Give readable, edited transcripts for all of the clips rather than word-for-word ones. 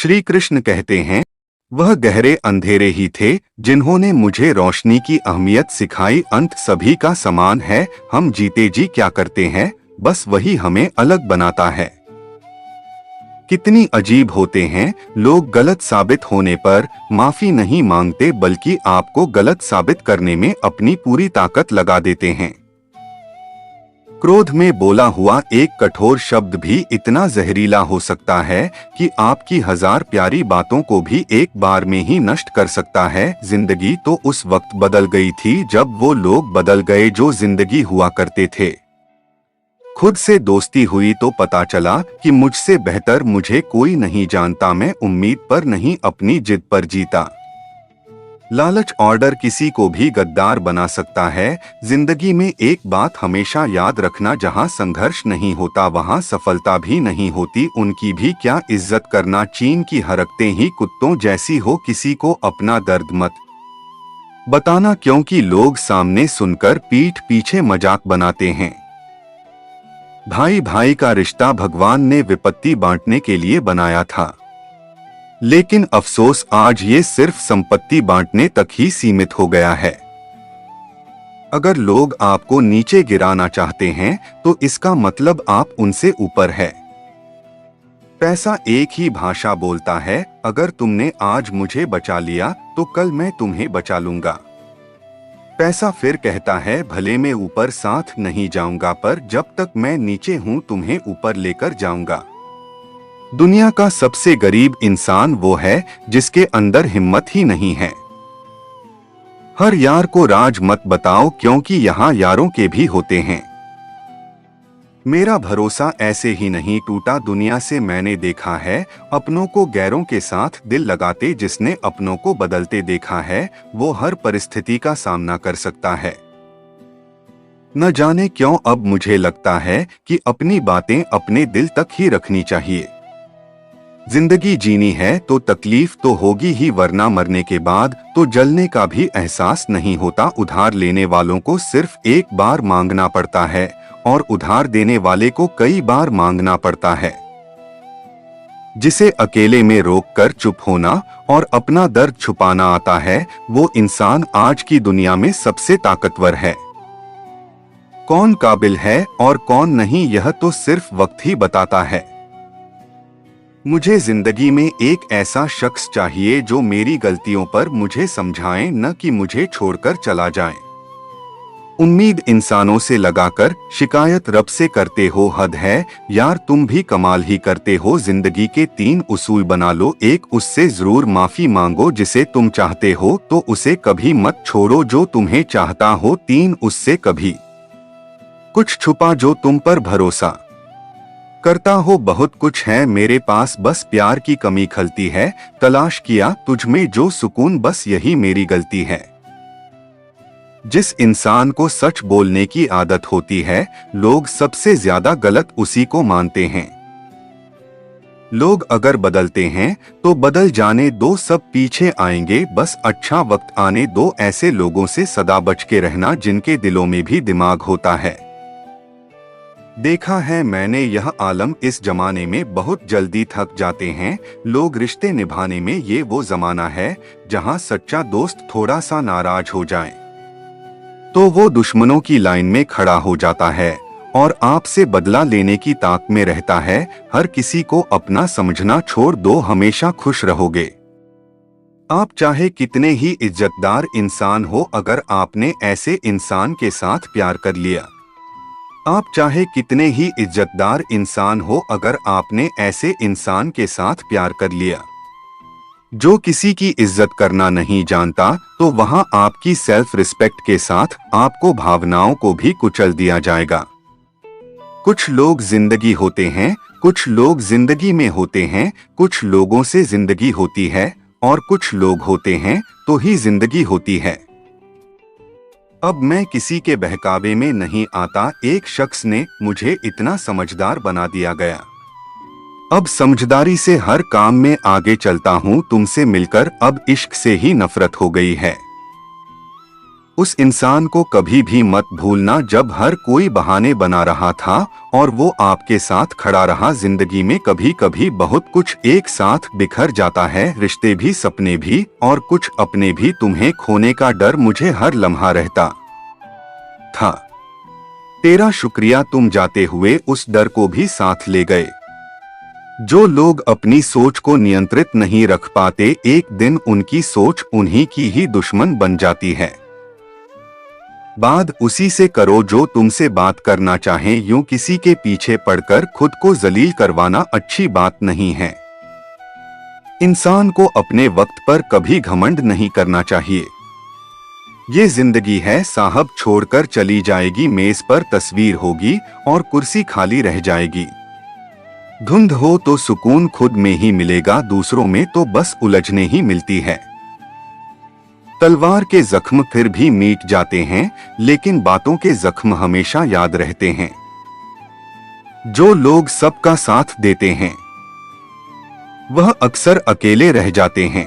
श्री कृष्ण कहते हैं, वह गहरे अंधेरे ही थे जिन्होंने मुझे रोशनी की अहमियत सिखाई। अंत सभी का समान है, हम जीते जी क्या करते हैं, बस वही हमें अलग बनाता है। कितनी अजीब होते हैं लोग, गलत साबित होने पर माफी नहीं मांगते बल्कि आपको गलत साबित करने में अपनी पूरी ताकत लगा देते हैं। क्रोध में बोला हुआ एक कठोर शब्द भी इतना जहरीला हो सकता है कि आपकी 1000 प्यारी बातों को भी एक बार में ही नष्ट कर सकता है। जिंदगी तो उस वक्त बदल गई थी जब वो लोग बदल गए जो जिंदगी हुआ करते थे। खुद से दोस्ती हुई तो पता चला कि मुझसे बेहतर मुझे कोई नहीं जानता। मैं उम्मीद पर नहीं, अपनी जिद पर जीता। लालच ऑर्डर किसी को भी गद्दार बना सकता है। जिंदगी में एक बात हमेशा याद रखना, जहां संघर्ष नहीं होता वहां सफलता भी नहीं होती। उनकी भी क्या इज्जत करना, चीन की हरकतें ही कुत्तों जैसी हो। किसी को अपना दर्द मत बताना, क्योंकि लोग सामने सुनकर पीठ पीछे मजाक बनाते हैं। भाई भाई का रिश्ता भगवान ने विपत्ति बांटने के लिए बनाया था, लेकिन अफसोस आज ये सिर्फ संपत्ति बांटने तक ही सीमित हो गया है। अगर लोग आपको नीचे गिराना चाहते हैं तो इसका मतलब आप उनसे ऊपर है। पैसा एक ही भाषा बोलता है, अगर तुमने आज मुझे बचा लिया तो कल मैं तुम्हें बचा लूंगा। पैसा फिर कहता है, भले मैं ऊपर साथ नहीं जाऊंगा पर जब तक मैं नीचे हूं तुम्हें ऊपर लेकर जाऊंगा। दुनिया का सबसे गरीब इंसान वो है जिसके अंदर हिम्मत ही नहीं है। हर यार को राज मत बताओ, क्योंकि यहाँ यारों के भी होते हैं। मेरा भरोसा ऐसे ही नहीं टूटा, दुनिया से मैंने देखा है अपनों को गैरों के साथ दिल लगाते। जिसने अपनों को बदलते देखा है वो हर परिस्थिति का सामना कर सकता है। न जाने क्यों अब मुझे लगता है कि अपनी बातें अपने दिल तक ही रखनी चाहिए। जिंदगी जीनी है तो तकलीफ तो होगी ही, वरना मरने के बाद तो जलने का भी एहसास नहीं होता। उधार लेने वालों को सिर्फ एक बार मांगना पड़ता है और उधार देने वाले को कई बार मांगना पड़ता है। जिसे अकेले में रोककर चुप होना और अपना दर्द छुपाना आता है, वो इंसान आज की दुनिया में सबसे ताकतवर है। कौन काबिल है और कौन नहीं, यह तो सिर्फ वक्त ही बताता है। मुझे जिंदगी में एक ऐसा शख्स चाहिए जो मेरी गलतियों पर मुझे समझाए, न कि मुझे छोड़कर चला जाए। उम्मीद इंसानों से लगाकर शिकायत रब से करते हो, हद है यार, तुम भी कमाल ही करते हो। जिंदगी के 3 उसूल बना लो, एक उससे जरूर माफी मांगो जिसे तुम चाहते हो, तो उसे कभी मत छोड़ो जो तुम्हें चाहता हो। 3 उससे कभी कुछ छुपा जो तुम पर भरोसा करता हो। बहुत कुछ है मेरे पास, बस प्यार की कमी खलती है। तलाश किया तुझ में जो सुकून, बस यही मेरी गलती है। जिस इंसान को सच बोलने की आदत होती है, लोग सबसे ज्यादा गलत उसी को मानते हैं। लोग अगर बदलते हैं तो बदल जाने दो, सब पीछे आएंगे, बस अच्छा वक्त आने दो। ऐसे लोगों से सदा बच के रहना जिनके दिलों में भी दिमाग होता है। देखा है मैंने यह आलम, इस जमाने में बहुत जल्दी थक जाते हैं लोग रिश्ते निभाने में। ये वो जमाना है जहां सच्चा दोस्त थोड़ा सा नाराज हो जाए तो वो दुश्मनों की लाइन में खड़ा हो जाता है और आपसे बदला लेने की ताक में रहता है। हर किसी को अपना समझना छोड़ दो, हमेशा खुश रहोगे। आप चाहे कितने ही इज्जतदार इंसान हो, अगर आपने ऐसे इंसान के साथ प्यार कर लिया। आप चाहे कितने ही इज्जतदार इंसान हो, अगर आपने ऐसे इंसान के साथ प्यार कर लिया जो किसी की इज्जत करना नहीं जानता, तो वहां आपकी सेल्फ रिस्पेक्ट के साथ आपको भावनाओं को भी कुचल दिया जाएगा। कुछ लोग जिंदगी होते हैं, कुछ लोग जिंदगी में होते हैं। कुछ लोगों से जिंदगी होती है और कुछ लोग होते हैं तो ही जिंदगी होती है। अब मैं किसी के बहकावे में नहीं आता, एक शख्स ने मुझे इतना समझदार बना दिया गया। अब समझदारी से हर काम में आगे चलता हूँ। तुमसे मिलकर अब इश्क से ही नफरत हो गई है। उस इंसान को कभी भी मत भूलना जब हर कोई बहाने बना रहा था और वो आपके साथ खड़ा रहा। जिंदगी में कभी कभी बहुत कुछ एक साथ बिखर जाता है, रिश्ते भी, सपने भी और कुछ अपने भी। तुम्हें खोने का डर मुझे हर लम्हा रहता था। तेरा शुक्रिया, तुम जाते हुए उस डर को भी साथ ले गए। जो लोग अपनी सोच को नियंत्रित नहीं रख पाते, एक दिन उनकी सोच उन्हीं की ही दुश्मन बन जाती है। बात उसी से करो जो तुमसे बात करना चाहे। यूं किसी के पीछे पड़कर खुद को जलील करवाना अच्छी बात नहीं है। इंसान को अपने वक्त पर कभी घमंड नहीं करना चाहिए। ये जिंदगी है साहब, छोड़कर चली जाएगी। मेज पर तस्वीर होगी और कुर्सी खाली रह जाएगी। धुंध हो तो सुकून खुद में ही मिलेगा, दूसरों में तो बस उलझने ही मिलती है। तलवार के जख्म फिर भी मिट जाते हैं, लेकिन बातों के जख्म हमेशा याद रहते हैं। जो लोग सबका साथ देते हैं वह अक्सर अकेले रह जाते हैं।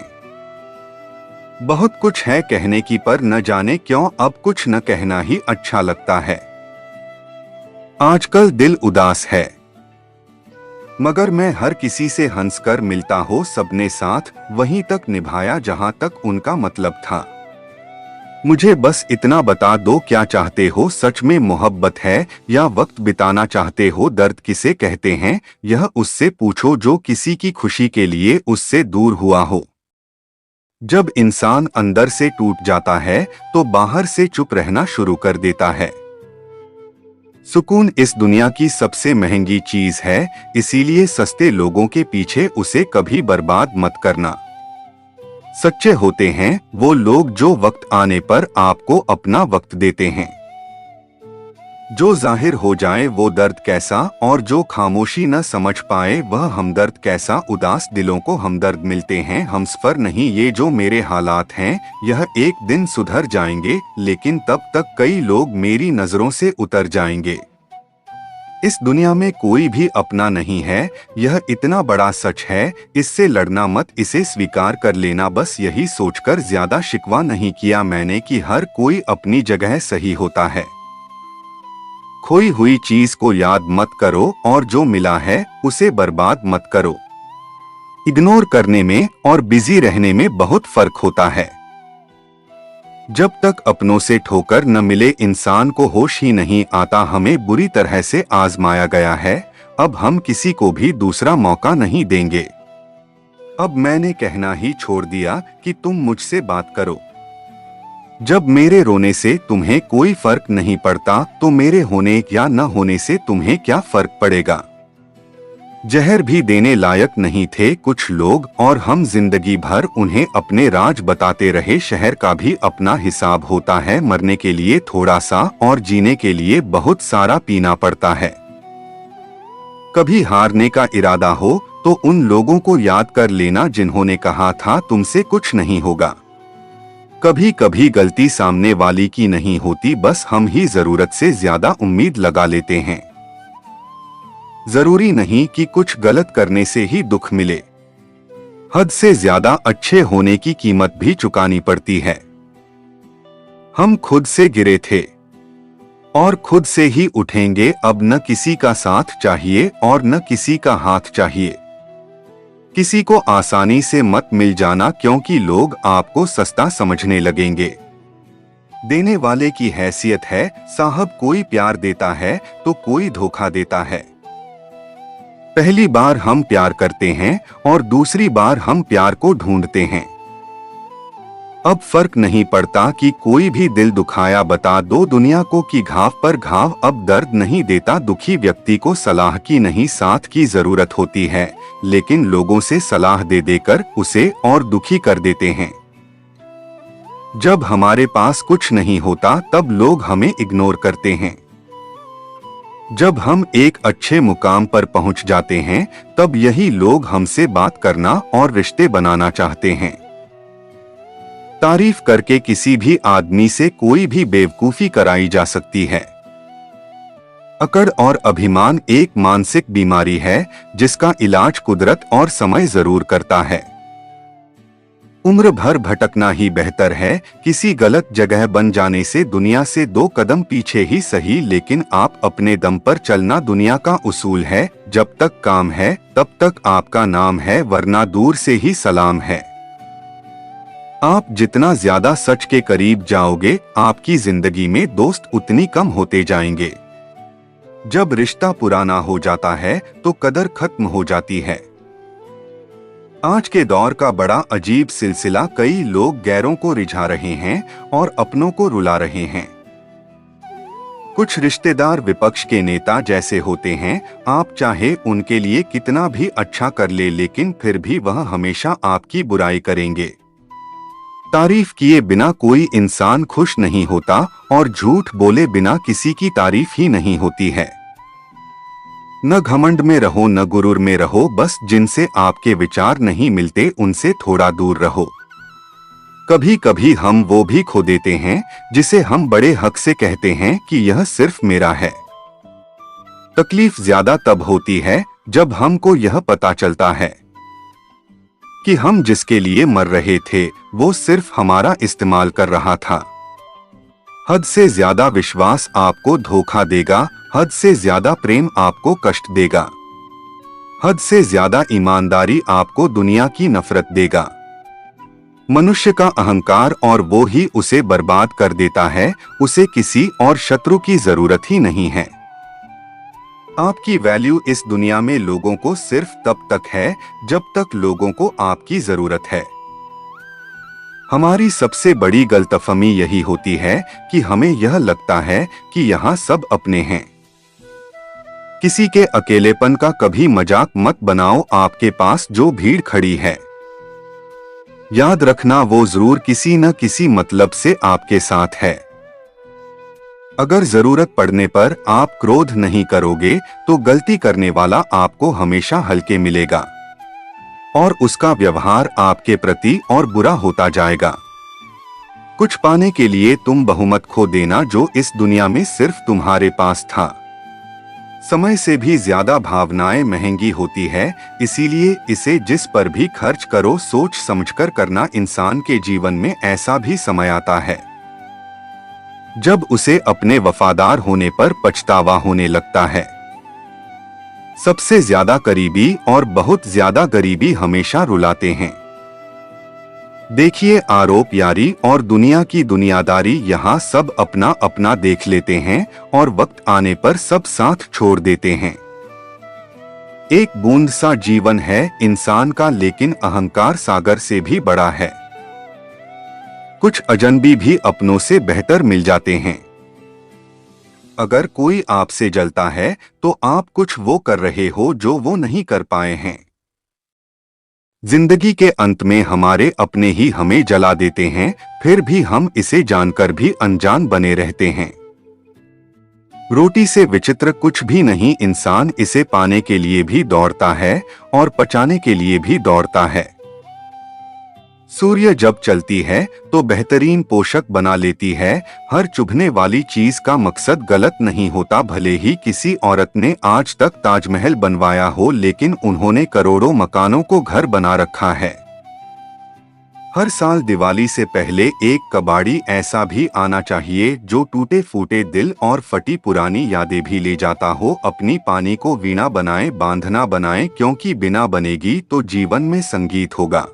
बहुत कुछ है कहने की, पर न जाने क्यों अब कुछ न कहना ही अच्छा लगता है। आजकल दिल उदास है, मगर मैं हर किसी से हंसकर मिलता हो। सबने साथ वहीं तक निभाया जहां तक उनका मतलब था। मुझे बस इतना बता दो, क्या चाहते हो? सच में मोहब्बत है या वक्त बिताना चाहते हो? दर्द किसे कहते हैं यह उससे पूछो जो किसी की खुशी के लिए उससे दूर हुआ हो। जब इंसान अंदर से टूट जाता है तो बाहर से चुप रहना शुरू कर देता है। सुकून इस दुनिया की सबसे महंगी चीज है, इसीलिए सस्ते लोगों के पीछे उसे कभी बर्बाद मत करना। सच्चे होते हैं वो लोग जो वक्त आने पर आपको अपना वक्त देते हैं। जो जाहिर हो जाए वो दर्द कैसा, और जो खामोशी न समझ पाए वह हमदर्द कैसा। उदास दिलों को हमदर्द मिलते हैं, हमसफर नहीं। ये जो मेरे हालात हैं यह एक दिन सुधर जाएंगे, लेकिन तब तक कई लोग मेरी नजरों से उतर जाएंगे। इस दुनिया में कोई भी अपना नहीं है, यह इतना बड़ा सच है। इससे लड़ना मत, इसे स्वीकार कर लेना। बस यही सोचकर ज्यादा शिकवा नहीं किया मैंने कि हर कोई अपनी जगह सही होता है। खोई हुई चीज को याद मत करो और जो मिला है उसे बर्बाद मत करो। इग्नोर करने में और बिजी रहने में बहुत फर्क होता है। जब तक अपनों से ठोकर न मिले इंसान को होश ही नहीं आता। हमें बुरी तरह से आजमाया गया है, अब हम किसी को भी दूसरा मौका नहीं देंगे। अब मैंने कहना ही छोड़ दिया कि तुम मुझसे बात करो। जब मेरे रोने से तुम्हें कोई फर्क नहीं पड़ता तो मेरे होने या न होने से तुम्हें क्या फर्क पड़ेगा। जहर भी देने लायक नहीं थे कुछ लोग और हम जिंदगी भर उन्हें अपने राज बताते रहे। शहर का भी अपना हिसाब होता है, मरने के लिए थोड़ा सा और जीने के लिए बहुत सारा पीना पड़ता है। कभी हारने का इरादा हो तो उन लोगों को याद कर लेना जिन्होंने कहा था तुमसे कुछ नहीं होगा। कभी कभी गलती सामने वाली की नहीं होती, बस हम ही जरूरत से ज्यादा उम्मीद लगा लेते हैं। जरूरी नहीं कि कुछ गलत करने से ही दुख मिले, हद से ज्यादा अच्छे होने की कीमत भी चुकानी पड़ती है। हम खुद से गिरे थे और खुद से ही उठेंगे। अब न किसी का साथ चाहिए और न किसी का हाथ चाहिए। किसी को आसानी से मत मिल जाना, क्योंकि लोग आपको सस्ता समझने लगेंगे। देने वाले की हैसियत है साहब, कोई प्यार देता है तो कोई धोखा देता है। पहली बार हम प्यार करते हैं और दूसरी बार हम प्यार को ढूंढते हैं। अब फर्क नहीं पड़ता कि कोई भी दिल दुखाया बता दो दुनिया को कि घाव पर घाव अब दर्द नहीं देता। दुखी व्यक्ति को सलाह की नहीं साथ की जरूरत होती है, लेकिन लोगों से सलाह दे देकर उसे और दुखी कर देते हैं। जब हमारे पास कुछ नहीं होता तब लोग हमें इग्नोर करते हैं। जब हम एक अच्छे मुकाम पर पहुंच जाते हैं तब यही लोग हमसे बात करना और रिश्ते बनाना चाहते हैं। तारीफ करके किसी भी आदमी से कोई भी बेवकूफी कराई जा सकती है। अकड़ और अभिमान एक मानसिक बीमारी है जिसका इलाज कुदरत और समय जरूर करता है। उम्र भर भटकना ही बेहतर है किसी गलत जगह बन जाने से। दुनिया से 2 कदम पीछे ही सही, लेकिन आप अपने दम पर चलना दुनिया का उसूल है। जब तक काम है तब तक आपका नाम है, वरना दूर से ही सलाम है। आप जितना ज्यादा सच के करीब जाओगे, आपकी जिंदगी में दोस्त उतनी कम होते जाएंगे। जब रिश्ता पुराना हो जाता है तो कदर खत्म हो जाती है। आज के दौर का बड़ा अजीब सिलसिला, कई लोग गैरों को रिझा रहे हैं और अपनों को रुला रहे हैं। कुछ रिश्तेदार विपक्ष के नेता जैसे होते हैं, आप चाहे उनके लिए कितना भी अच्छा कर ले, लेकिन फिर भी वह हमेशा आपकी बुराई करेंगे। तारीफ किए बिना कोई इंसान खुश नहीं होता और झूठ बोले बिना किसी की तारीफ ही नहीं होती है। न घमंड में रहो न गुरूर में रहो, बस जिनसे आपके विचार नहीं मिलते उनसे थोड़ा दूर रहो। कभी कभी हम वो भी खो देते हैं जिसे हम बड़े हक से कहते हैं कि यह सिर्फ मेरा है। तकलीफ ज्यादा तब होती है जब हमको यह पता चलता है कि हम जिसके लिए मर रहे थे वो सिर्फ हमारा इस्तेमाल कर रहा था। हद से ज्यादा विश्वास आपको धोखा देगा, हद से ज्यादा प्रेम आपको कष्ट देगा, हद से ज्यादा ईमानदारी आपको दुनिया की नफरत देगा। मनुष्य का अहंकार और वो ही उसे बर्बाद कर देता है, उसे किसी और शत्रु की जरूरत ही नहीं है। आपकी वैल्यू इस दुनिया में लोगों को सिर्फ तब तक है जब तक लोगों को आपकी जरूरत है। हमारी सबसे बड़ी गलतफहमी यही होती है कि हमें यह लगता है कि यहाँ सब अपने हैं। किसी के अकेलेपन का कभी मजाक मत बनाओ, आपके पास जो भीड़ खड़ी है, याद रखना वो जरूर किसी न किसी मतलब से आपके साथ है। अगर जरूरत पड़ने पर आप क्रोध नहीं करोगे तो गलती करने वाला आपको हमेशा हल्के मिलेगा और उसका व्यवहार आपके प्रति और बुरा होता जाएगा। कुछ पाने के लिए तुम बहुमत खो देना जो इस दुनिया में सिर्फ तुम्हारे पास था। समय से भी ज्यादा भावनाएं महंगी होती है, इसीलिए इसे जिस पर भी खर्च करो सोच समझकर करना। इंसान के जीवन में ऐसा भी समय आता है जब उसे अपने वफादार होने पर पछतावा होने लगता है। सबसे ज्यादा करीबी और बहुत ज्यादा गरीबी हमेशा रुलाते हैं। देखिए, आरोप यारी और दुनिया की दुनियादारी, यहाँ सब अपना अपना देख लेते हैं और वक्त आने पर सब साथ छोड़ देते हैं। एक बूंद सा जीवन है इंसान का, लेकिन अहंकार सागर से भी बड़ा है। कुछ अजनबी भी अपनों से बेहतर मिल जाते हैं। अगर कोई आपसे जलता है तो आप कुछ वो कर रहे हो जो वो नहीं कर पाए हैं। जिंदगी के अंत में हमारे अपने ही हमें जला देते हैं, फिर भी हम इसे जानकर भी अनजान बने रहते हैं। रोटी से विचित्र कुछ भी नहीं, इंसान इसे पाने के लिए भी दौड़ता है और पचाने के लिए भी दौड़ता है। सूर्य जब चलती है तो बेहतरीन पोषक बना लेती है। हर चुभने वाली चीज का मकसद गलत नहीं होता। भले ही किसी औरत ने आज तक ताजमहल बनवाया हो, लेकिन उन्होंने करोड़ों मकानों को घर बना रखा है। हर साल दिवाली से पहले एक कबाड़ी ऐसा भी आना चाहिए जो टूटे फूटे दिल और फटी पुरानी यादें भी ले जाता हो। अपनी पानी को वीणा बनाए, बांधना बनाए, क्योंकि बिना बनेगी तो जीवन में संगीत होगा,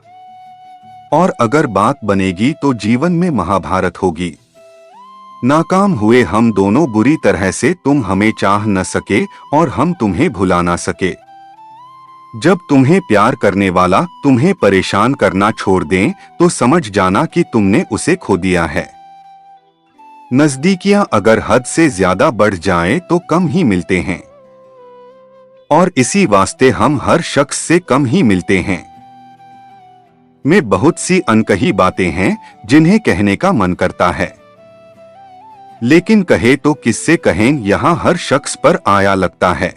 और अगर बात बनेगी तो जीवन में महाभारत होगी। नाकाम हुए हम दोनों बुरी तरह से, तुम हमें चाह न सके और हम तुम्हें भुला ना सके। जब तुम्हें प्यार करने वाला तुम्हें परेशान करना छोड़ दें तो समझ जाना कि तुमने उसे खो दिया है। नजदीकियां अगर हद से ज्यादा बढ़ जाएं तो कम ही मिलते हैं, और इसी वास्ते हम हर शख्स से कम ही मिलते हैं। में बहुत सी अनकही बातें हैं जिन्हें कहने का मन करता है, लेकिन कहे तो किससे कहें, यहाँ हर शख्स पर आया लगता है।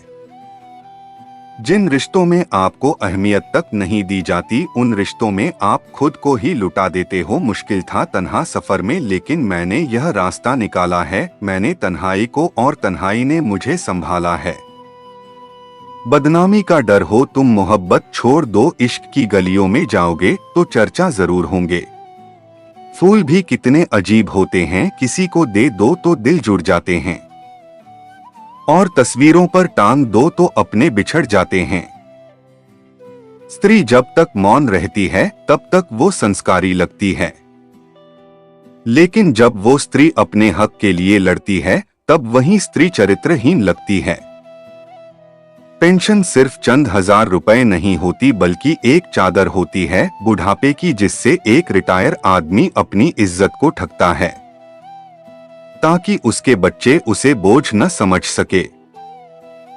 जिन रिश्तों में आपको अहमियत तक नहीं दी जाती, उन रिश्तों में आप खुद को ही लुटा देते हो। मुश्किल था तन्हा सफर में, लेकिन मैंने यह रास्ता निकाला है। मैंने तन्हाई को और तन्हाई ने मुझे संभाला है। बदनामी का डर हो, तुम मोहब्बत छोड़ दो, इश्क की गलियों में जाओगे तो चर्चा जरूर होंगे। फूल भी कितने अजीब होते हैं, किसी को दे दो तो दिल जुड़ जाते हैं, और तस्वीरों पर टांग दो तो अपने बिछड़ जाते हैं। स्त्री जब तक मौन रहती है तब तक वो संस्कारी लगती है, लेकिन जब वो स्त्री अपने हक के लिए लड़ती है तब वही स्त्री चरित्रहीन लगती है। पेंशन सिर्फ चंद हजार रुपए नहीं होती, बल्कि एक चादर होती है बुढ़ापे की, जिससे एक रिटायर आदमी अपनी इज्जत को ठगता है ताकि उसके बच्चे उसे बोझ न समझ सके।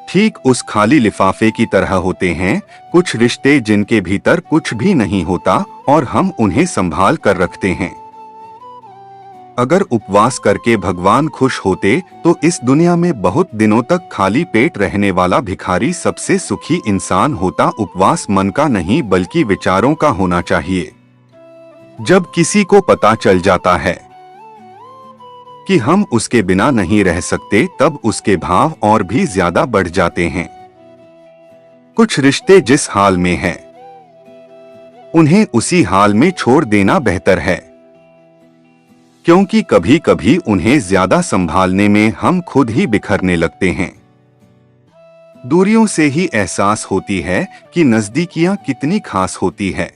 ठीक उस खाली लिफाफे की तरह होते हैं कुछ रिश्ते जिनके भीतर कुछ भी नहीं होता और हम उन्हें संभाल कर रखते हैं। अगर उपवास करके भगवान खुश होते तो इस दुनिया में बहुत दिनों तक खाली पेट रहने वाला भिखारी सबसे सुखी इंसान होता। उपवास मन का नहीं बल्कि विचारों का होना चाहिए। जब किसी को पता चल जाता है कि हम उसके बिना नहीं रह सकते, तब उसके भाव और भी ज्यादा बढ़ जाते हैं। कुछ रिश्ते जिस हाल में हैं, उन्हें उसी हाल में छोड़ देना बेहतर है, क्योंकि कभी कभी उन्हें ज्यादा संभालने में हम खुद ही बिखरने लगते हैं। दूरियों से ही एहसास होती है कि नजदीकियां कितनी खास होती है।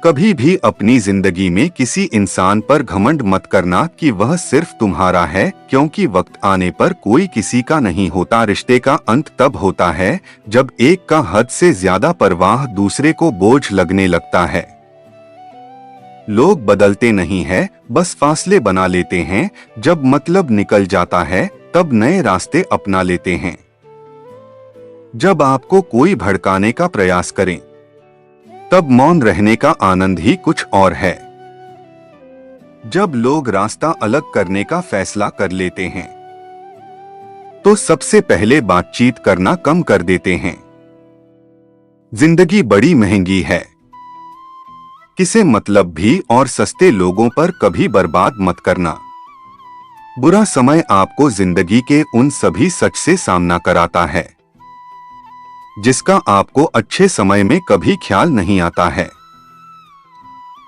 कभी भी अपनी जिंदगी में किसी इंसान पर घमंड मत करना कि वह सिर्फ तुम्हारा है, क्योंकि वक्त आने पर कोई किसी का नहीं होता। रिश्ते का अंत तब होता है जब एक का हद से ज्यादा परवाह दूसरे को बोझ लगने लगता है। लोग बदलते नहीं हैं, बस फासले बना लेते हैं। जब मतलब निकल जाता है तब नए रास्ते अपना लेते हैं। जब आपको कोई भड़काने का प्रयास करें तब मौन रहने का आनंद ही कुछ और है। जब लोग रास्ता अलग करने का फैसला कर लेते हैं तो सबसे पहले बातचीत करना कम कर देते हैं। जिंदगी बड़ी महंगी है, किसे मतलब भी और सस्ते लोगों पर कभी बर्बाद मत करना। बुरा समय आपको जिंदगी के उन सभी सच से सामना कराता है जिसका आपको अच्छे समय में कभी ख्याल नहीं आता है।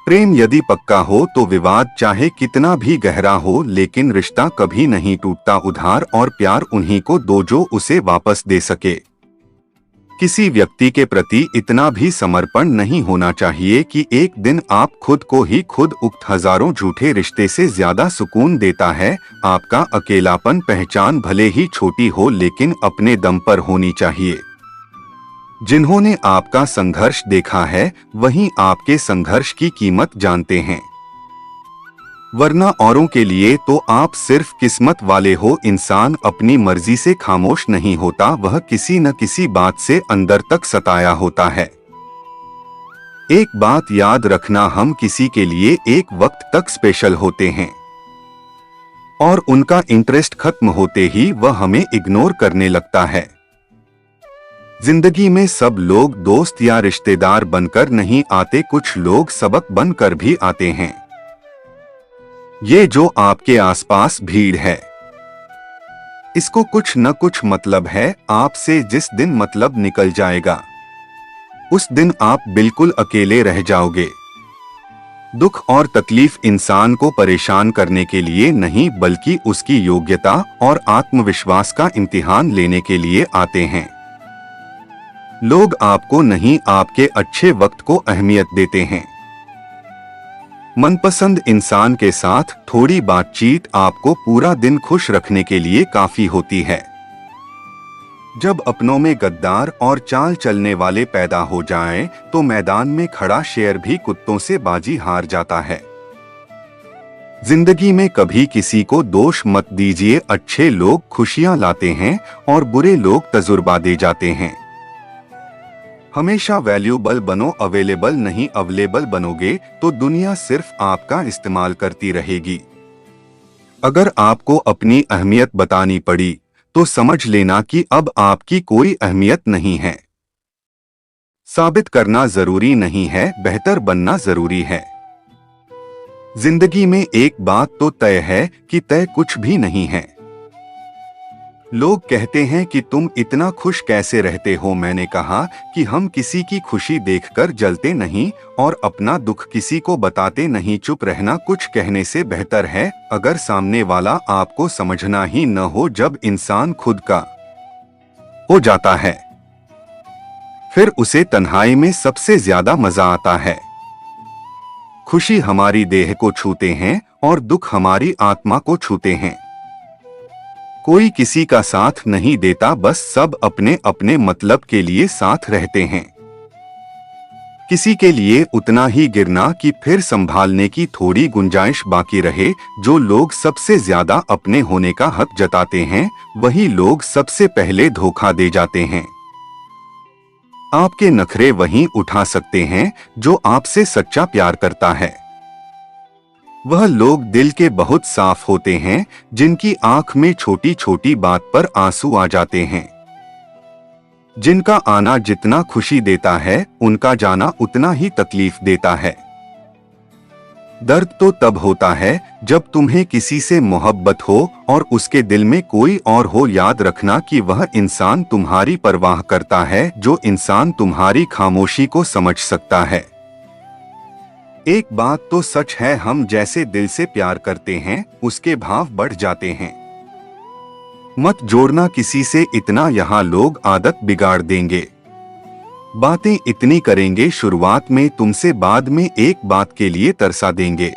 प्रेम यदि पक्का हो तो विवाद चाहे कितना भी गहरा हो, लेकिन रिश्ता कभी नहीं टूटता। उधार और प्यार उन्हीं को दो जो उसे वापस दे सके। किसी व्यक्ति के प्रति इतना भी समर्पण नहीं होना चाहिए कि एक दिन आप खुद को ही खुद उक्त हजारों झूठे रिश्ते से ज्यादा सुकून देता है। आपका अकेलापन पहचान भले ही छोटी हो, लेकिन अपने दम पर होनी चाहिए। जिन्होंने आपका संघर्ष देखा है वही आपके संघर्ष की कीमत जानते हैं, वरना औरों के लिए तो आप सिर्फ किस्मत वाले हो। इंसान अपनी मर्जी से खामोश नहीं होता, वह किसी न किसी बात से अंदर तक सताया होता है। एक बात याद रखना, हम किसी के लिए एक वक्त तक स्पेशल होते हैं और उनका इंटरेस्ट खत्म होते ही वह हमें इग्नोर करने लगता है। जिंदगी में सब लोग दोस्त या रिश्तेदार बनकर नहीं आते, कुछ लोग सबक बनकर भी आते हैं। ये जो आपके आसपास भीड़ है, इसको कुछ न कुछ मतलब है आपसे। जिस दिन मतलब निकल जाएगा उस दिन आप बिल्कुल अकेले रह जाओगे। दुख और तकलीफ इंसान को परेशान करने के लिए नहीं, बल्कि उसकी योग्यता और आत्मविश्वास का इम्तिहान लेने के लिए आते हैं। लोग आपको नहीं, आपके अच्छे वक्त को अहमियत देते हैं। मनपसंद इंसान के साथ थोड़ी बातचीत आपको पूरा दिन खुश रखने के लिए काफी होती है। जब अपनों में गद्दार और चाल चलने वाले पैदा हो जाएं, तो मैदान में खड़ा शेर भी कुत्तों से बाजी हार जाता है। जिंदगी में कभी किसी को दोष मत दीजिए। अच्छे लोग खुशियां लाते हैं और बुरे लोग तजुर्बा दे जाते हैं। हमेशा वैल्यूबल बनो, अवेलेबल नहीं। अवेलेबल बनोगे तो दुनिया सिर्फ आपका इस्तेमाल करती रहेगी। अगर आपको अपनी अहमियत बतानी पड़ी तो समझ लेना कि अब आपकी कोई अहमियत नहीं है। साबित करना जरूरी नहीं है, बेहतर बनना जरूरी है। जिंदगी में एक बात तो तय है कि तय कुछ भी नहीं है। लोग कहते हैं कि तुम इतना खुश कैसे रहते हो। मैंने कहा कि हम किसी की खुशी देखकर जलते नहीं और अपना दुख किसी को बताते नहीं। चुप रहना कुछ कहने से बेहतर है। अगर सामने वाला आपको समझना ही न हो, जब इंसान खुद का हो जाता है फिर उसे तन्हाई में सबसे ज्यादा मजा आता है। खुशी हमारी देह को छूते हैं और दुख हमारी आत्मा को छूते हैं। कोई किसी का साथ नहीं देता, बस सब अपने अपने मतलब के लिए साथ रहते हैं। किसी के लिए उतना ही गिरना कि फिर संभालने की थोड़ी गुंजाइश बाकी रहे। जो लोग सबसे ज्यादा अपने होने का हक जताते हैं, वही लोग सबसे पहले धोखा दे जाते हैं। आपके नखरे वही उठा सकते हैं जो आपसे सच्चा प्यार करता है। वह लोग दिल के बहुत साफ होते हैं, जिनकी आंख में छोटी छोटी बात पर आंसू आ जाते हैं। जिनका आना जितना खुशी देता है, उनका जाना उतना ही तकलीफ देता है। दर्द तो तब होता है जब तुम्हें किसी से मोहब्बत हो और उसके दिल में कोई और हो। याद रखना कि वह इंसान तुम्हारी परवाह करता है, जो इंसान तुम्हारी खामोशी को समझ सकता है। एक बात तो सच है, हम जैसे दिल से प्यार करते हैं, उसके भाव बढ़ जाते हैं। मत जोड़ना किसी से इतना, यहाँ लोग आदत बिगाड़ देंगे। बातें इतनी करेंगे शुरुआत में तुमसे, बाद में एक बात के लिए तरसा देंगे।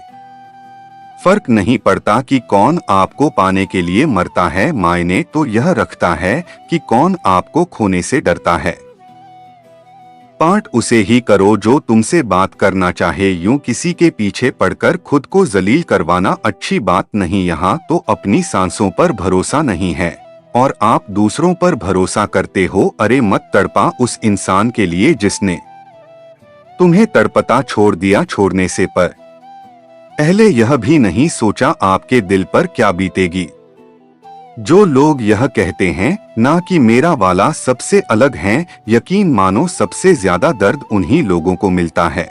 फर्क नहीं पड़ता कि कौन आपको पाने के लिए मरता है, मायने तो यह रखता है कि कौन आपको खोने से डरता है। पार्ट उसे ही करो जो तुमसे बात करना चाहे। यूं किसी के पीछे पड़कर खुद को जलील करवाना अच्छी बात नहीं। यहाँ तो अपनी सांसों पर भरोसा नहीं है और आप दूसरों पर भरोसा करते हो। अरे मत तड़पा उस इंसान के लिए जिसने तुम्हें तड़पता छोड़ दिया। छोड़ने से पर पहले यह भी नहीं सोचा आपके दिल पर क्या बीतेगी। जो लोग यह कहते हैं ना कि मेरा वाला सबसे अलग है, यकीन मानो सबसे ज्यादा दर्द उन्हीं लोगों को मिलता है।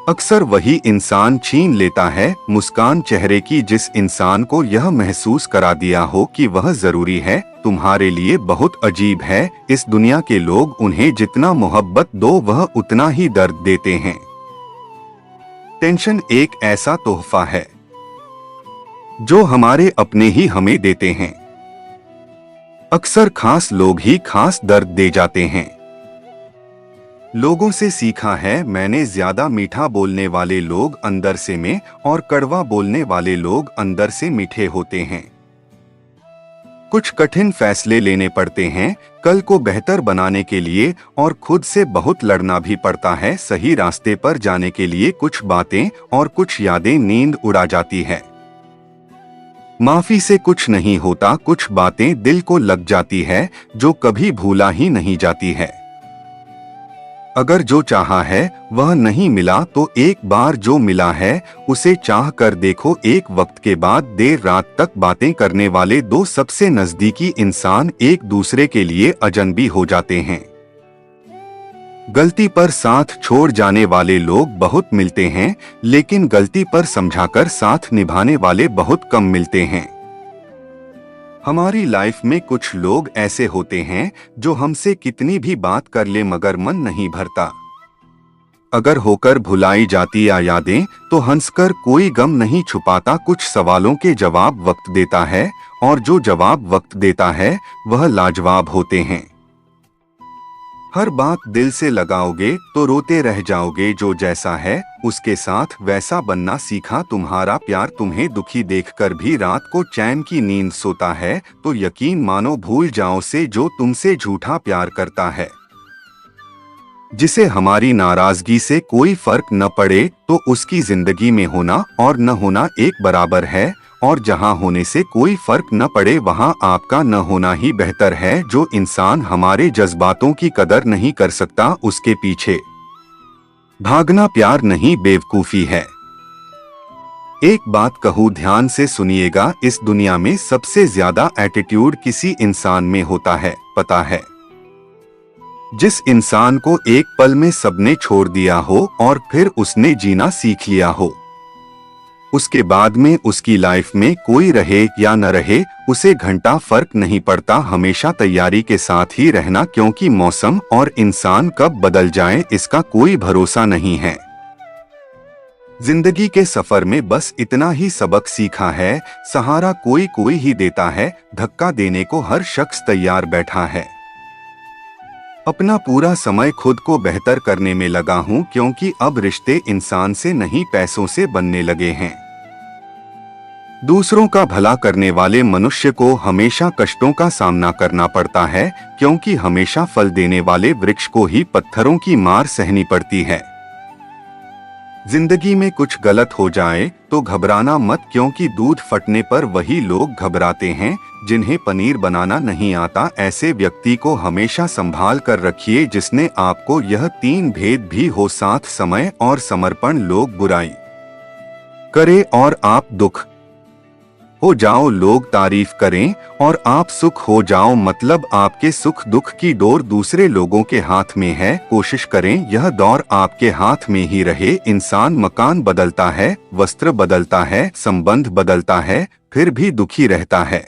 अक्सर वही इंसान छीन लेता है मुस्कान चेहरे की, जिस इंसान को यह महसूस करा दिया हो कि वह जरूरी है तुम्हारे लिए। बहुत अजीब है, इस दुनिया के लोग उन्हें जितना मोहब्बत दो वह उतना ही दर्द देते हैं। टेंशन एक ऐसा तोहफा है जो हमारे अपने ही हमें देते हैं। अक्सर खास लोग ही खास दर्द दे जाते हैं। लोगों से सीखा है मैंने, ज्यादा मीठा बोलने वाले लोग अंदर से में और कड़वा बोलने वाले लोग अंदर से मीठे होते हैं। कुछ कठिन फैसले लेने पड़ते हैं कल को बेहतर बनाने के लिए, और खुद से बहुत लड़ना भी पड़ता है सही रास्ते पर जाने के लिए। कुछ बातें और कुछ यादें नींद उड़ा जाती है। माफी से कुछ नहीं होता, कुछ बातें दिल को लग जाती है जो कभी भूला ही नहीं जाती है। अगर जो चाहा है वह नहीं मिला तो एक बार जो मिला है उसे चाह कर देखो। एक वक्त के बाद देर रात तक बातें करने वाले दो सबसे नजदीकी इंसान एक दूसरे के लिए अजनबी हो जाते हैं। गलती पर साथ छोड़ जाने वाले लोग बहुत मिलते हैं, लेकिन गलती पर समझाकर साथ निभाने वाले बहुत कम मिलते हैं। हमारी लाइफ में कुछ लोग ऐसे होते हैं जो हमसे कितनी भी बात कर ले मगर मन नहीं भरता। अगर होकर भुलाई जाती या यादें तो हंसकर कोई गम नहीं छुपाता। कुछ सवालों के जवाब वक्त देता है और जो जवाब वक्त देता है वह लाजवाब होते हैं। हर बात दिल से लगाओगे तो रोते रह जाओगे। जो जैसा है उसके साथ वैसा बनना सीखा। तुम्हारा प्यार तुम्हें दुखी देखकर भी रात को चैन की नींद सोता है, तो यकीन मानो भूल जाओ से जो तुमसे झूठा प्यार करता है। जिसे हमारी नाराजगी से कोई फर्क न पड़े तो उसकी जिंदगी में होना और न होना एक बराबर है, और जहां होने से कोई फर्क न पड़े वहां आपका न होना ही बेहतर है। जो इंसान हमारे जज्बातों की कदर नहीं कर सकता उसके पीछे भागना प्यार नहीं बेवकूफी है। एक बात कहूँ ध्यान से सुनिएगा, इस दुनिया में सबसे ज्यादा एटीट्यूड किसी इंसान में होता है पता है? जिस इंसान को एक पल में सबने छोड़ दिया हो और फिर उसने जीना सीख लिया हो। उसके बाद में उसकी लाइफ में कोई रहे या न रहे उसे घंटा फर्क नहीं पड़ता। हमेशा तैयारी के साथ ही रहना, क्योंकि मौसम और इंसान कब बदल जाए इसका कोई भरोसा नहीं है। जिंदगी के सफर में बस इतना ही सबक सीखा है, सहारा कोई कोई ही देता है, धक्का देने को हर शख्स तैयार बैठा है। अपना पूरा समय खुद को बेहतर करने में लगा हूं, क्योंकि अब रिश्ते इंसान से नहीं पैसों से बनने लगे हैं। दूसरों का भला करने वाले मनुष्य को हमेशा कष्टों का सामना करना पड़ता है, क्योंकि हमेशा फल देने वाले वृक्ष को ही पत्थरों की मार सहनी पड़ती है। जिंदगी में कुछ गलत हो जाए तो घबराना मत, क्योंकि दूध फटने पर वही लोग घबराते हैं जिन्हें पनीर बनाना नहीं आता। ऐसे व्यक्ति को हमेशा संभाल कर रखिए जिसने आपको यह 3 भेद भी हो, साथ समय और समर्पण। लोग बुराई करे और आप दुख हो जाओ, लोग तारीफ करें और आप सुख हो जाओ, मतलब आपके सुख दुख की डोर दूसरे लोगों के हाथ में है। कोशिश करें यह दौर आपके हाथ में ही रहे। इंसान मकान बदलता है, वस्त्र बदलता है, संबंध बदलता है, फिर भी दुखी रहता है,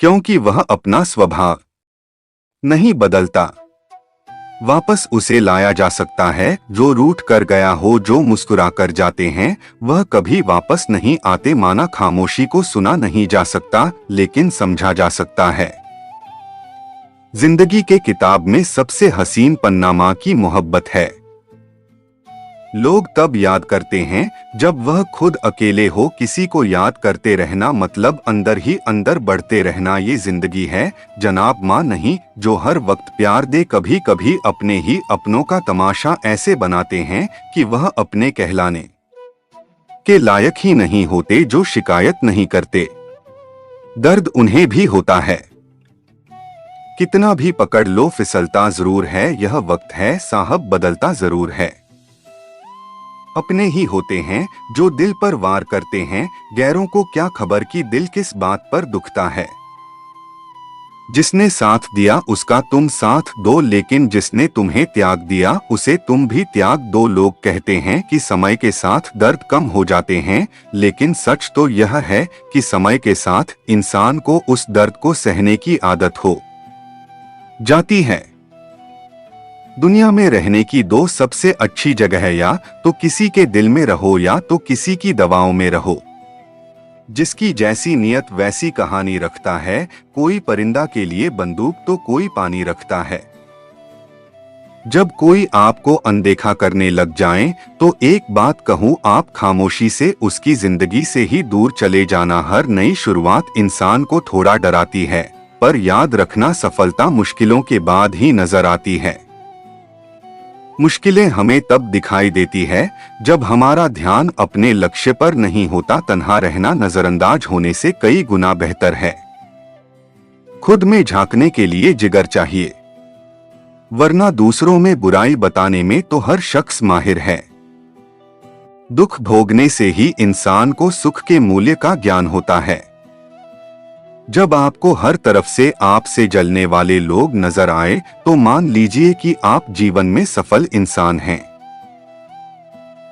क्योंकि वह अपना स्वभाव नहीं बदलता। वापस उसे लाया जा सकता है जो रूठ कर गया हो। जो मुस्कुरा कर जाते हैं वह कभी वापस नहीं आते। माना खामोशी को सुना नहीं जा सकता, लेकिन समझा जा सकता है। जिंदगी के किताब में सबसे हसीन पन्ना माँ की मोहब्बत है। लोग तब याद करते हैं जब वह खुद अकेले हो। किसी को याद करते रहना मतलब अंदर ही अंदर बढ़ते रहना। ये जिंदगी है जनाब माँ नहीं जो हर वक्त प्यार दे। कभी कभी अपने ही अपनों का तमाशा ऐसे बनाते हैं कि वह अपने कहलाने के लायक ही नहीं होते। जो शिकायत नहीं करते, दर्द उन्हें भी होता है। कितना भी पकड़ लो फिसलता जरूर है। यह वक्त है साहब बदलता जरूर है। अपने ही होते हैं जो दिल पर वार करते हैं, गैरों को क्या खबर कि दिल किस बात पर दुखता है। जिसने साथ दिया उसका तुम साथ दो, लेकिन जिसने तुम्हें त्याग दिया उसे तुम भी त्याग दो। लोग कहते हैं कि समय के साथ दर्द कम हो जाते हैं, लेकिन सच तो यह है कि समय के साथ इंसान को उस दर्द को सहने की आदत हो जाती है। दुनिया में रहने की 2 सबसे अच्छी जगह है, या तो किसी के दिल में रहो या तो किसी की दवाओं में रहो। जिसकी जैसी नियत वैसी कहानी रखता है। कोई परिंदा के लिए बंदूक तो कोई पानी रखता है। जब कोई आपको अनदेखा करने लग जाए तो एक बात कहूँ, आप खामोशी से उसकी जिंदगी से ही दूर चले जाना। हर नई शुरुआत इंसान को थोड़ा डराती है, पर याद रखना सफलता मुश्किलों के बाद ही नजर आती है। मुश्किलें हमें तब दिखाई देती है जब हमारा ध्यान अपने लक्ष्य पर नहीं होता। तन्हा रहना नजरअंदाज होने से कई गुना बेहतर है। खुद में झांकने के लिए जिगर चाहिए, वरना दूसरों में बुराई बताने में तो हर शख्स माहिर है। दुख भोगने से ही इंसान को सुख के मूल्य का ज्ञान होता है। जब आपको हर तरफ से आपसे जलने वाले लोग नजर आए तो मान लीजिए कि आप जीवन में सफल इंसान हैं।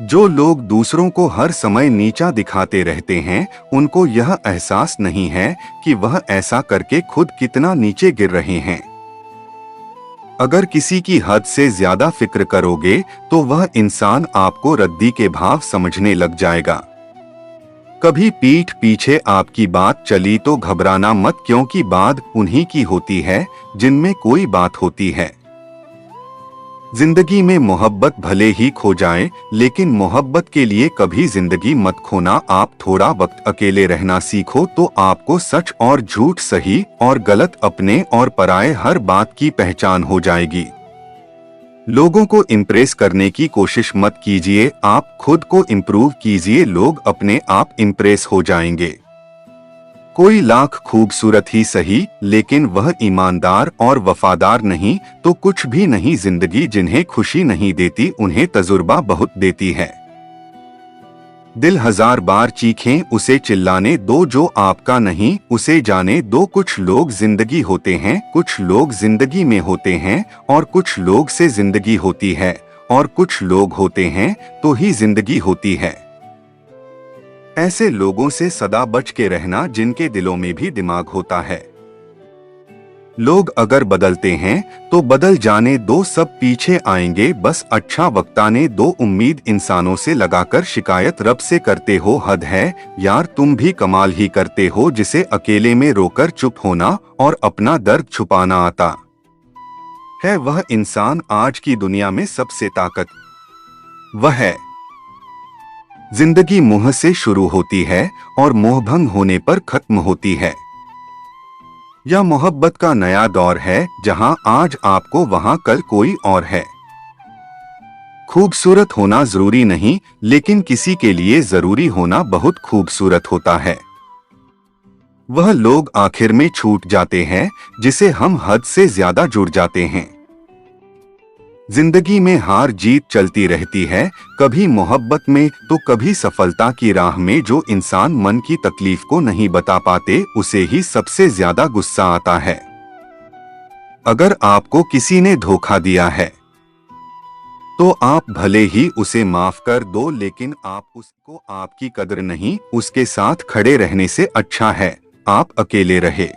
जो लोग दूसरों को हर समय नीचा दिखाते रहते हैं उनको यह एहसास नहीं है कि वह ऐसा करके खुद कितना नीचे गिर रहे हैं। अगर किसी की हद से ज्यादा फिक्र करोगे तो वह इंसान आपको रद्दी के भाव समझने लग जाएगा। कभी पीठ पीछे आपकी बात चली तो घबराना मत, क्योंकि बात उन्हीं की होती है जिनमें कोई बात होती है। जिंदगी में मोहब्बत भले ही खो जाए, लेकिन मोहब्बत के लिए कभी जिंदगी मत खोना। आप थोड़ा वक्त अकेले रहना सीखो तो आपको सच और झूठ, सही और गलत, अपने और पराये हर बात की पहचान हो जाएगी। लोगों को इम्प्रेस करने की कोशिश मत कीजिए, आप खुद को इम्प्रूव कीजिए। लोग अपने आप इम्प्रेस हो जाएंगे। कोई लाख खूबसूरत ही सही, लेकिन वह ईमानदार और वफादार नहीं तो कुछ भी नहीं। जिंदगी जिन्हें खुशी नहीं देती उन्हें तजुर्बा बहुत देती है। दिल 1000 बार चीखें उसे चिल्लाने दो, जो आपका नहीं उसे जाने दो। कुछ लोग जिंदगी होते हैं, कुछ लोग जिंदगी में होते हैं, और कुछ लोग से जिंदगी होती है, और कुछ लोग होते हैं तो ही जिंदगी होती है। ऐसे लोगों से सदा बच के रहना जिनके दिलों में भी दिमाग होता है। लोग अगर बदलते हैं तो बदल जाने दो, सब पीछे आएंगे। बस अच्छा वक्ता ने दो, उम्मीद इंसानों से लगाकर शिकायत रब से करते हो, हद है यार, तुम भी कमाल ही करते हो। जिसे अकेले में रोकर चुप होना और अपना दर्द छुपाना आता है, वह इंसान आज की दुनिया में सबसे ताकत वह है। जिंदगी मोह से शुरू होती है और मोहभंग होने पर खत्म होती है। यह मोहब्बत का नया दौर है, जहां आज आपको वहां कल कोई और है। खूबसूरत होना जरूरी नहीं, लेकिन किसी के लिए जरूरी होना बहुत खूबसूरत होता है। वह लोग आखिर में छूट जाते हैं जिसे हम हद से ज्यादा जुड़ जाते हैं। जिंदगी में हार जीत चलती रहती है, कभी मोहब्बत में तो कभी सफलता की राह में। जो इंसान मन की तकलीफ को नहीं बता पाते, उसे ही सबसे ज्यादा गुस्सा आता है। अगर आपको किसी ने धोखा दिया है तो आप भले ही उसे माफ कर दो, लेकिन आप उसको आपकी कदर नहीं, उसके साथ खड़े रहने से अच्छा है आप अकेले रहे।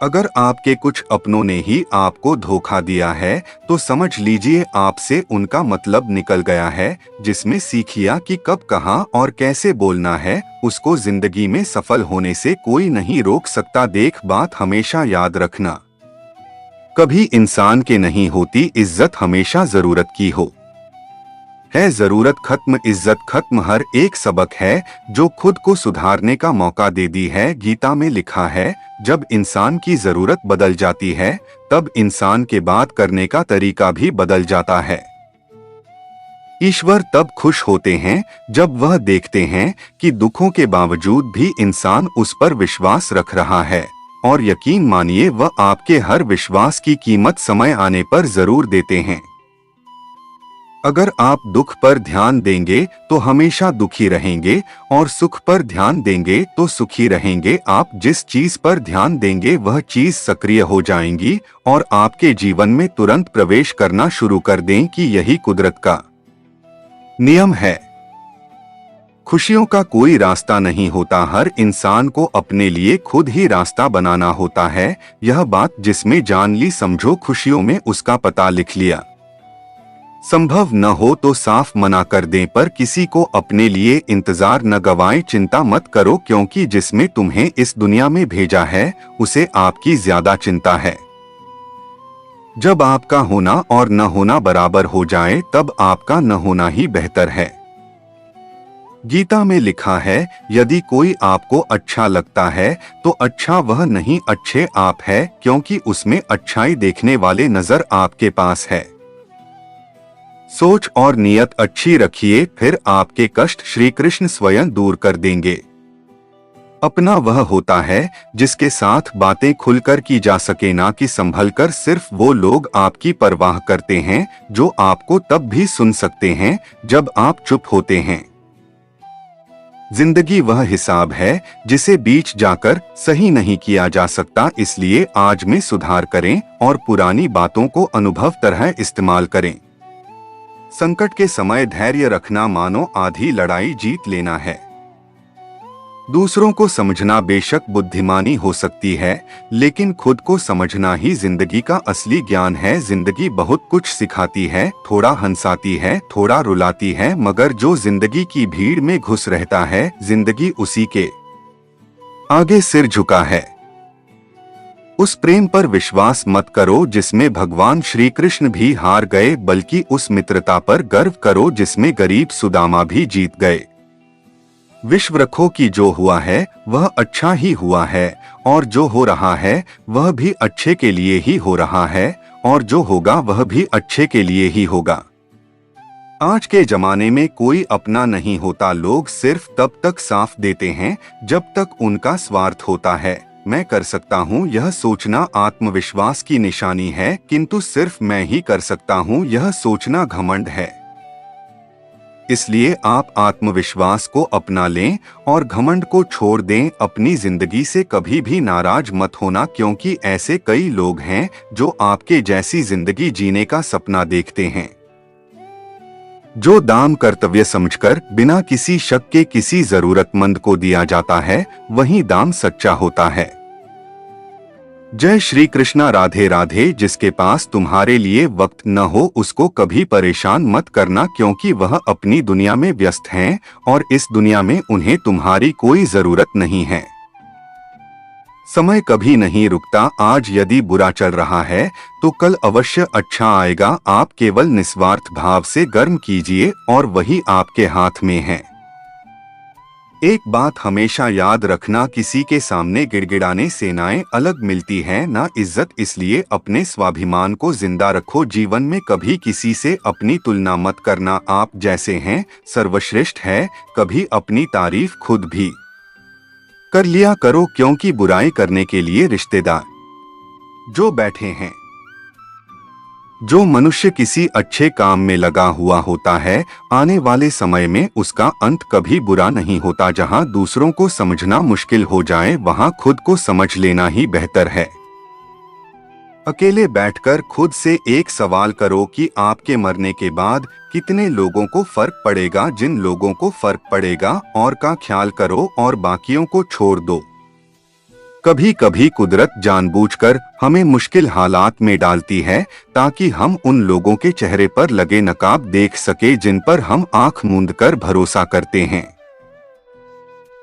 अगर आपके कुछ अपनों ने ही आपको धोखा दिया है तो समझ लीजिए आपसे उनका मतलब निकल गया है, जिसमें सीखिया कि कब कहाँ और कैसे बोलना है। उसको जिंदगी में सफल होने से कोई नहीं रोक सकता। देख, बात हमेशा याद रखना, कभी इंसान के नहीं होती इज्जत, हमेशा जरूरत की हो है जरूरत खत्म, इज्जत खत्म। हर एक सबक है जो खुद को सुधारने का मौका दे दी है। गीता में लिखा है, जब इंसान की जरूरत बदल जाती है तब इंसान के बात करने का तरीका भी बदल जाता है। ईश्वर तब खुश होते हैं जब वह देखते हैं कि दुखों के बावजूद भी इंसान उस पर विश्वास रख रहा है, और यकीन मानिए वह आपके हर विश्वास की कीमत समय आने पर जरूर देते हैं। अगर आप दुख पर ध्यान देंगे तो हमेशा दुखी रहेंगे, और सुख पर ध्यान देंगे तो सुखी रहेंगे। आप जिस चीज पर ध्यान देंगे वह चीज सक्रिय हो जाएंगी और आपके जीवन में तुरंत प्रवेश करना शुरू कर दें कि यही कुदरत का नियम है। खुशियों का कोई रास्ता नहीं होता, हर इंसान को अपने लिए खुद ही रास्ता बनाना होता है। यह बात जिसमें जान ली, समझो खुशियों में उसका पता लिख लिया। संभव न हो तो साफ मना कर दें, पर किसी को अपने लिए इंतजार न गवाएं। चिंता मत करो, क्योंकि जिसमें तुम्हें इस दुनिया में भेजा है उसे आपकी ज्यादा चिंता है। जब आपका होना और न होना बराबर हो जाए तब आपका न होना ही बेहतर है। गीता में लिखा है, यदि कोई आपको अच्छा लगता है तो अच्छा वह नहीं, अच्छे आप है, क्योंकि उसमें अच्छाई देखने वाले नजर आपके पास है। सोच और नियत अच्छी रखिए, फिर आपके कष्ट श्री कृष्ण स्वयं दूर कर देंगे। अपना वह होता है जिसके साथ बातें खुलकर की जा सके, ना कि संभलकर। सिर्फ वो लोग आपकी परवाह करते हैं जो आपको तब भी सुन सकते हैं जब आप चुप होते हैं। जिंदगी वह हिसाब है जिसे बीच जाकर सही नहीं किया जा सकता, इसलिए आज में सुधार करें और पुरानी बातों को अनुभव तरह इस्तेमाल करें। संकट के समय धैर्य रखना मानो आधी लड़ाई जीत लेना है। दूसरों को समझना बेशक बुद्धिमानी हो सकती है, लेकिन खुद को समझना ही जिंदगी का असली ज्ञान है। जिंदगी बहुत कुछ सिखाती है, थोड़ा हंसाती है, थोड़ा रुलाती है, मगर जो जिंदगी की भीड़ में घुस रहता है, जिंदगी उसी के आगे सिर झुका है। उस प्रेम पर विश्वास मत करो जिसमें भगवान श्री कृष्ण भी हार गए, बल्कि उस मित्रता पर गर्व करो जिसमें गरीब सुदामा भी जीत गए। विश्व रखो कि जो हुआ है वह अच्छा ही हुआ है, और जो हो रहा है वह भी अच्छे के लिए ही हो रहा है, और जो होगा वह भी अच्छे के लिए ही होगा। आज के जमाने में कोई अपना नहीं होता, लोग सिर्फ तब तक साथ देते हैं जब तक उनका स्वार्थ होता है। मैं कर सकता हूँ यह सोचना आत्मविश्वास की निशानी है, किंतु सिर्फ मैं ही कर सकता हूँ यह सोचना घमंड है। इसलिए आप आत्मविश्वास को अपना लें और घमंड को छोड़ दें। अपनी जिंदगी से कभी भी नाराज मत होना, क्योंकि ऐसे कई लोग हैं जो आपके जैसी जिंदगी जीने का सपना देखते हैं। जो दाम कर्तव्य समझकर बिना किसी शक के किसी जरूरतमंद को दिया जाता है, वही दाम सच्चा होता है। जय श्री कृष्णा। राधे राधे। जिसके पास तुम्हारे लिए वक्त न हो उसको कभी परेशान मत करना, क्योंकि वह अपनी दुनिया में व्यस्त हैं और इस दुनिया में उन्हें तुम्हारी कोई जरूरत नहीं है। समय कभी नहीं रुकता। आज यदि बुरा चल रहा है तो कल अवश्य अच्छा आएगा। आप केवल निस्वार्थ भाव से कर्म कीजिए और वही आपके हाथ में है। एक बात हमेशा याद रखना, किसी के सामने गिड़गिड़ाने से नाएं अलग मिलती है ना इज्जत, इसलिए अपने स्वाभिमान को जिंदा रखो। जीवन में कभी किसी से अपनी तुलना मत करना। आप जैसे हैं सर्वश्रेष्ठ है। कभी अपनी तारीफ खुद भी कर लिया करो, क्योंकि बुराई करने के लिए रिश्तेदार जो बैठे हैं। जो मनुष्य किसी अच्छे काम में लगा हुआ होता है, आने वाले समय में उसका अंत कभी बुरा नहीं होता। जहां दूसरों को समझना मुश्किल हो जाए, वहां खुद को समझ लेना ही बेहतर है। अकेले बैठकर खुद से एक सवाल करो कि आपके मरने के बाद कितने लोगों को फर्क पड़ेगा। जिन लोगों को फर्क पड़ेगा और का ख्याल करो और बाकियों को छोड़ दो। कभी कभी कुदरत जानबूझकर हमें मुश्किल हालात में डालती है ताकि हम उन लोगों के चेहरे पर लगे नकाब देख सके जिन पर हम आंख मूंद कर भरोसा करते हैं।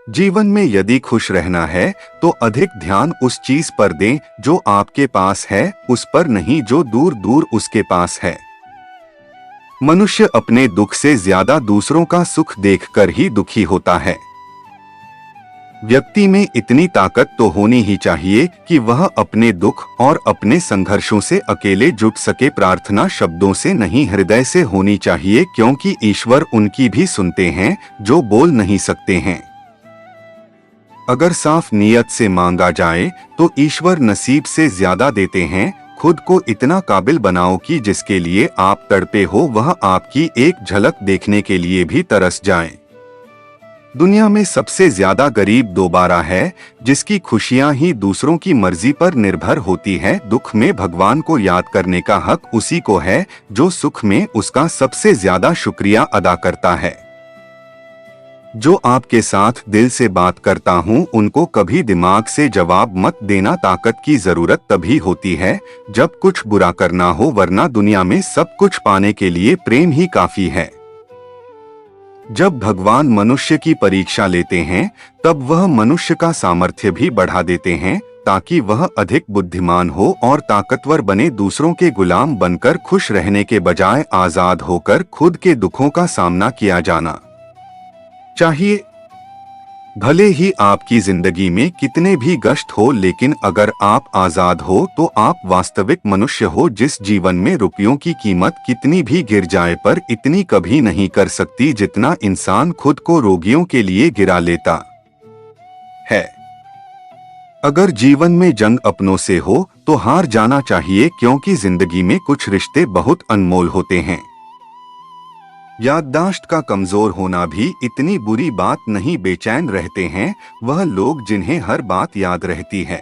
जीवन में यदि खुश रहना है तो अधिक ध्यान उस चीज पर दें जो आपके पास है, उस पर नहीं जो दूर दूर उसके पास है। मनुष्य अपने दुख से ज्यादा दूसरों का सुख देखकर ही दुखी होता है। व्यक्ति में इतनी ताकत तो होनी ही चाहिए कि वह अपने दुख और अपने संघर्षों से अकेले जुट सके। प्रार्थना शब्दों से नहीं, हृदय से होनी चाहिए, क्योंकि ईश्वर उनकी भी सुनते हैं जो बोल नहीं सकते हैं। अगर साफ नियत से मांगा जाए तो ईश्वर नसीब से ज्यादा देते हैं। खुद को इतना काबिल बनाओ कि जिसके लिए आप तड़पे हो वह आपकी एक झलक देखने के लिए भी तरस जाए। दुनिया में सबसे ज्यादा गरीब दोबारा है, जिसकी खुशियां ही दूसरों की मर्जी पर निर्भर होती है। दुख में भगवान को याद करने का हक उसी को है जो सुख में उसका सबसे ज्यादा शुक्रिया अदा करता है। जो आपके साथ दिल से बात करता हूँ उनको कभी दिमाग से जवाब मत देना। ताकत की जरूरत तभी होती है जब कुछ बुरा करना हो, वरना दुनिया में सब कुछ पाने के लिए प्रेम ही काफी है। जब भगवान मनुष्य की परीक्षा लेते हैं तब वह मनुष्य का सामर्थ्य भी बढ़ा देते हैं ताकि वह अधिक बुद्धिमान हो और ताकतवर बने। दूसरों के गुलाम बनकर खुश रहने के बजाय आजाद होकर खुद के दुखों का सामना किया जाना चाहिए। भले ही आपकी जिंदगी में कितने भी कष्ट हो, लेकिन अगर आप आजाद हो तो आप वास्तविक मनुष्य हो। जिस जीवन में रुपयों की कीमत कितनी भी गिर जाए पर इतनी कभी नहीं कर सकती जितना इंसान खुद को रोगियों के लिए गिरा लेता है। अगर जीवन में जंग अपनों से हो तो हार जाना चाहिए, क्योंकि जिंदगी में कुछ रिश्ते बहुत अनमोल होते हैं। याददाश्त का कमजोर होना भी इतनी बुरी बात नहीं। बेचैन रहते हैं वह लोग जिन्हें हर बात याद रहती है।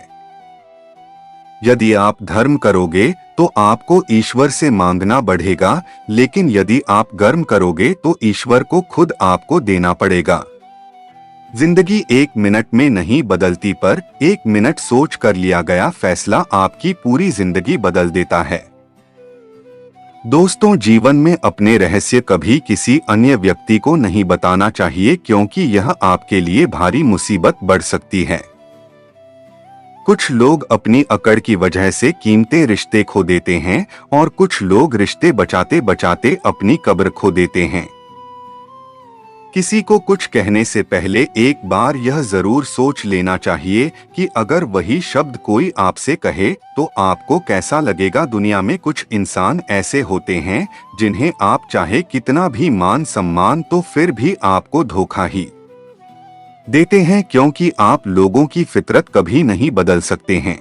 यदि आप धर्म करोगे तो आपको ईश्वर से मांगना बढ़ेगा, लेकिन यदि आप कर्म करोगे तो ईश्वर को खुद आपको देना पड़ेगा। जिंदगी 1 मिनट में नहीं बदलती, पर 1 मिनट सोच कर लिया गया फैसला आपकी पूरी जिंदगी बदल देता है। दोस्तों, जीवन में अपने रहस्य कभी किसी अन्य व्यक्ति को नहीं बताना चाहिए, क्योंकि यह आपके लिए भारी मुसीबत बढ़ सकती है। कुछ लोग अपनी अकड़ की वजह से कीमती रिश्ते खो देते हैं और कुछ लोग रिश्ते बचाते बचाते अपनी कब्र खो देते हैं। किसी को कुछ कहने से पहले एक बार यह जरूर सोच लेना चाहिए कि अगर वही शब्द कोई आपसे कहे तो आपको कैसा लगेगा। दुनिया में कुछ इंसान ऐसे होते हैं जिन्हें आप चाहे कितना भी मान सम्मान तो फिर भी आपको धोखा ही देते हैं, क्योंकि आप लोगों की फितरत कभी नहीं बदल सकते हैं।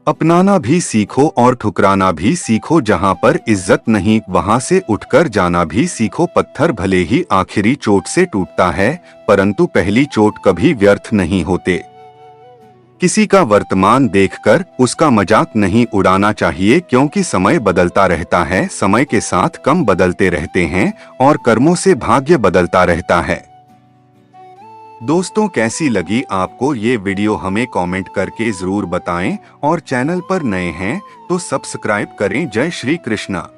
अपनाना भी सीखो और ठुकराना भी सीखो। जहां पर इज्जत नहीं वहां से उठकर जाना भी सीखो। पत्थर भले ही आखिरी चोट से टूटता है, परंतु पहली चोट कभी व्यर्थ नहीं होते। किसी का वर्तमान देखकर उसका मजाक नहीं उड़ाना चाहिए, क्योंकि समय बदलता रहता है, समय के साथ कम बदलते रहते हैं और कर्मों से भाग्य बदलता रहता है। दोस्तों, कैसी लगी आपको ये वीडियो हमें कमेंट करके जरूर बताएं और चैनल पर नए हैं तो सब्सक्राइब करें। जय श्री कृष्णा।